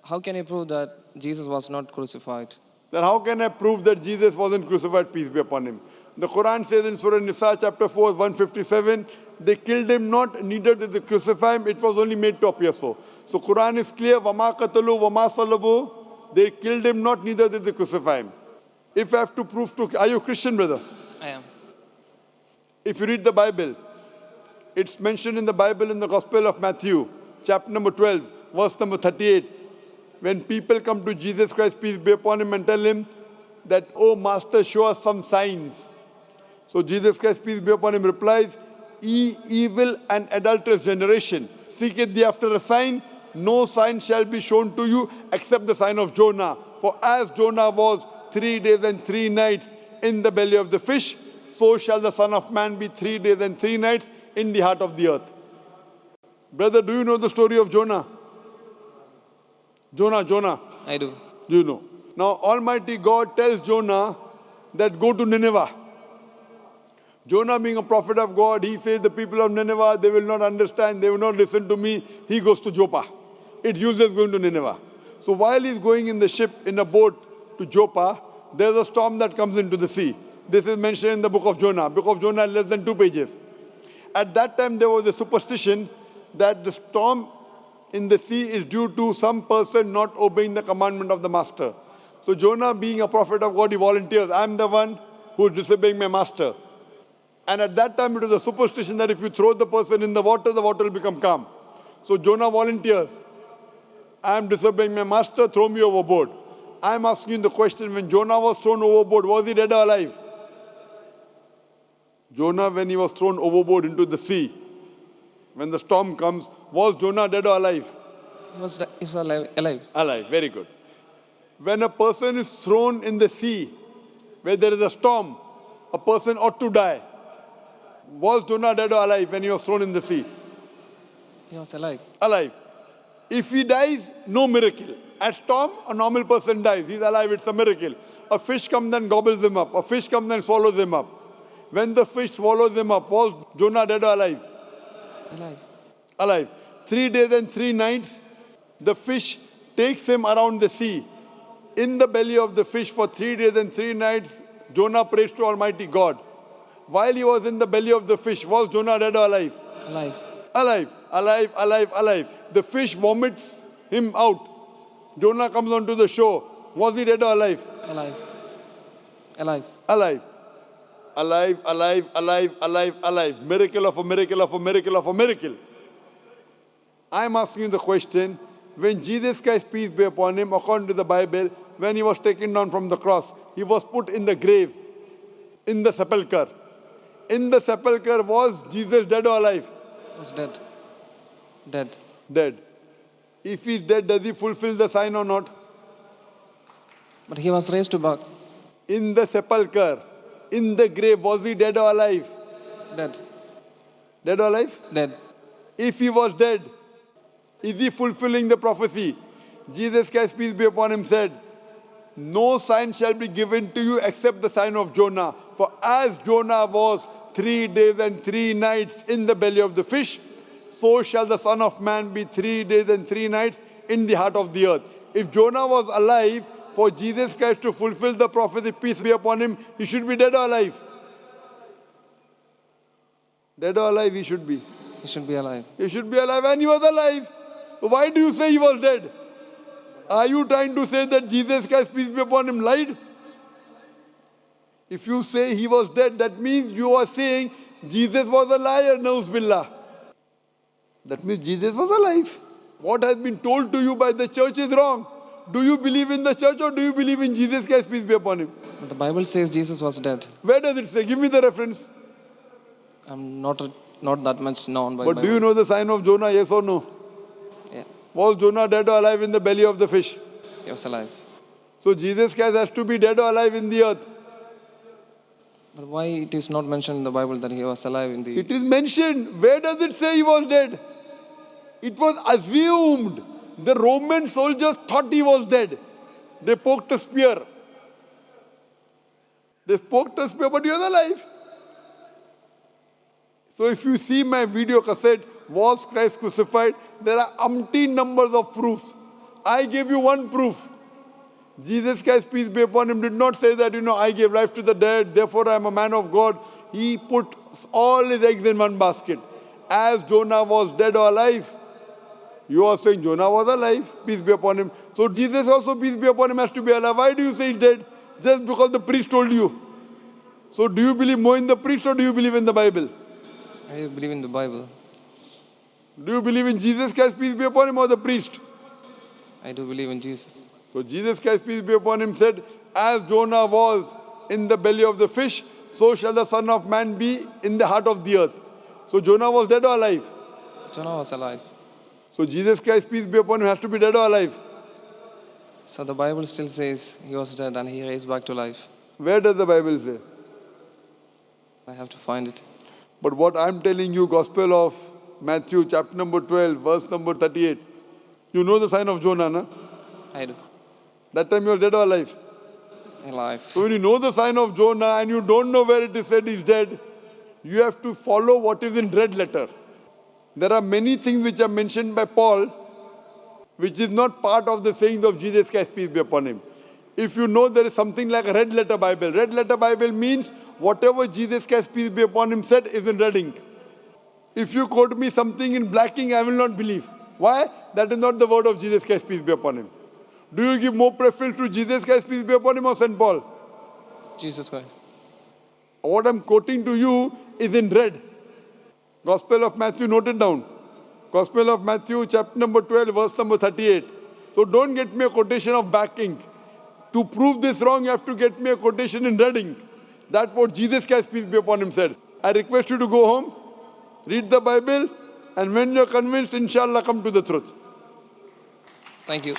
How can you prove that Jesus was not crucified? Then how can I prove that Jesus wasn't crucified, peace be upon him? The Quran says in Surah Nisa chapter 4, 157, they killed him not, neither did they crucify him, it was only made to appear so. So Quran is clear, وَمَا قَتَلُوا وَمَا صَلَبُوا. They killed him not, neither did they crucify him. If I have to prove to... Are you a Christian, brother? I am. If you read the Bible, it's mentioned in the Bible in the Gospel of Matthew, chapter number 12, verse number 38. When people come to Jesus Christ, peace be upon him, and tell him that, oh Master, show us some signs. So Jesus Christ, peace be upon him, replies, ye evil and adulterous generation, seeketh thee after a sign, no sign shall be shown to you except the sign of Jonah. For as Jonah was 3 days and 3 nights in the belly of the fish, so shall the Son of Man be 3 days and 3 nights in the heart of the earth. Brother, do you know the story of Jonah? Jonah. I do. Do you know? Now Almighty God tells Jonah that go to Nineveh. Jonah being a prophet of God, he says the people of Nineveh, they will not understand, they will not listen to me. He goes to Joppa. It's useless going to Nineveh. So while he's going in the ship, in a boat to Joppa, there's a storm that comes into the sea. This is mentioned in the book of Jonah. Book of Jonah, less than 2 pages. At that time, there was a superstition that the storm in the sea is due to some person not obeying the commandment of the master. So Jonah, being a prophet of God, he volunteers. I'm the one who is disobeying my master. And at that time, it was a superstition that if you throw the person in the water will become calm. So Jonah volunteers. I'm disobeying my master, throw me overboard. I'm asking the question, when Jonah was thrown overboard, was he dead or alive? Jonah, when he was thrown overboard into the sea, when the storm comes, was Jonah dead or alive? He was alive. Alive, very good. When a person is thrown in the sea, where there is a storm, a person ought to die. Was Jonah dead or alive when he was thrown in the sea? He was alive. Alive. If he dies, no miracle. At storm, a normal person dies. He's alive, it's a miracle. A fish comes and gobbles him up. A fish comes and swallows him up. When the fish swallows him up, was Jonah dead or alive? Alive. Alive. 3 days and 3 nights, the fish takes him around the sea. In the belly of the fish for 3 days and 3 nights, Jonah prays to Almighty God. While he was in the belly of the fish, was Jonah dead or alive? Alive. Alive, alive, alive, alive. The fish vomits him out. Jonah comes onto the shore. Was he dead or alive? Alive. Alive. Alive. Alive, alive, alive, alive, alive. Miracle of a miracle of a miracle of a miracle. I'm asking you the question, when Jesus Christ, peace be upon him, according to the Bible, when he was taken down from the cross, he was put in the grave, in the sepulchre. In the sepulchre, was Jesus dead or alive? He was dead. Dead. Dead. If he's dead, does he fulfill the sign or not? But he was raised to back. In the sepulchre, in the grave, was he dead or alive? Dead. Dead or alive? Dead. If he was dead, is he fulfilling the prophecy? Jesus Christ, peace be upon him, said, no sign shall be given to you except the sign of Jonah. For as Jonah was 3 days and 3 nights in the belly of the fish, so shall the Son of Man be 3 days and 3 nights in the heart of the earth. If Jonah was alive, for Jesus Christ to fulfill the prophecy, peace be upon him, he should be dead or alive? Dead or alive he should be. He should be alive. He should be alive, and he was alive. Why do you say he was dead? Are you trying to say that Jesus Christ, peace be upon him, lied? If you say he was dead, that means you are saying Jesus was a liar, Nauz Billah. That means Jesus was alive. What has been told to you by the church is wrong. Do you believe in the church or do you believe in Jesus Christ, peace be upon him? But the Bible says Jesus was dead. Where does it say? Give me the reference. I'm not that much known by the But Bible. do you know the sign of Jonah, yes or no? Yeah. Was Jonah dead or alive in the belly of the fish? He was alive. So Jesus Christ has to be dead or alive in the earth. But why it is not mentioned in the Bible that he was alive in the... It is mentioned. Where does it say he was dead? It was assumed. The Roman soldiers thought he was dead. They poked a spear. They poked a spear, but he was alive. So if you see my video cassette, Was Christ Crucified? There are umpteen numbers of proofs. I gave you one proof. Jesus Christ, peace be upon him, did not say that, I gave life to the dead, therefore I am a man of God. He put all his eggs in one basket. As Jonah was dead or alive, you are saying Jonah was alive, peace be upon him. So Jesus also, peace be upon him, has to be alive. Why do you say he's dead? Just because the priest told you. So do you believe more in the priest or do you believe in the Bible? I believe in the Bible. Do you believe in Jesus Christ, peace be upon him, or the priest? I do believe in Jesus. So Jesus Christ, peace be upon him, said, as Jonah was in the belly of the fish, so shall the Son of Man be in the heart of the earth. So Jonah was dead or alive? Jonah was alive. So Jesus Christ, peace be upon him, has to be dead or alive? So the Bible still says he was dead and he raised back to life. Where does the Bible say? I have to find it. But what I'm telling you, Gospel of Matthew, chapter number 12, verse number 38. You know the sign of Jonah, na? I do. That time you were dead or alive? Alive. So when you know the sign of Jonah and you don't know where it is said he's dead, you have to follow what is in red letter. There are many things which are mentioned by Paul, which is not part of the sayings of Jesus Christ, peace be upon him. If you know there is something like a red letter Bible. Red letter Bible means whatever Jesus Christ, peace be upon him, said is in red ink. If you quote me something in black ink, I will not believe. Why? That is not the word of Jesus Christ, peace be upon him. Do you give more preference to Jesus Christ, peace be upon him, or St. Paul? Jesus Christ. What I'm quoting to you is in red. Gospel of Matthew, note it down. Gospel of Matthew, chapter number 12, verse number 38. So don't get me a quotation of black ink. To prove this wrong, you have to get me a quotation in red ink. That's what Jesus Christ, peace be upon him, said. I request you to go home, read the Bible, and when you're convinced, inshallah, come to the truth. Thank you.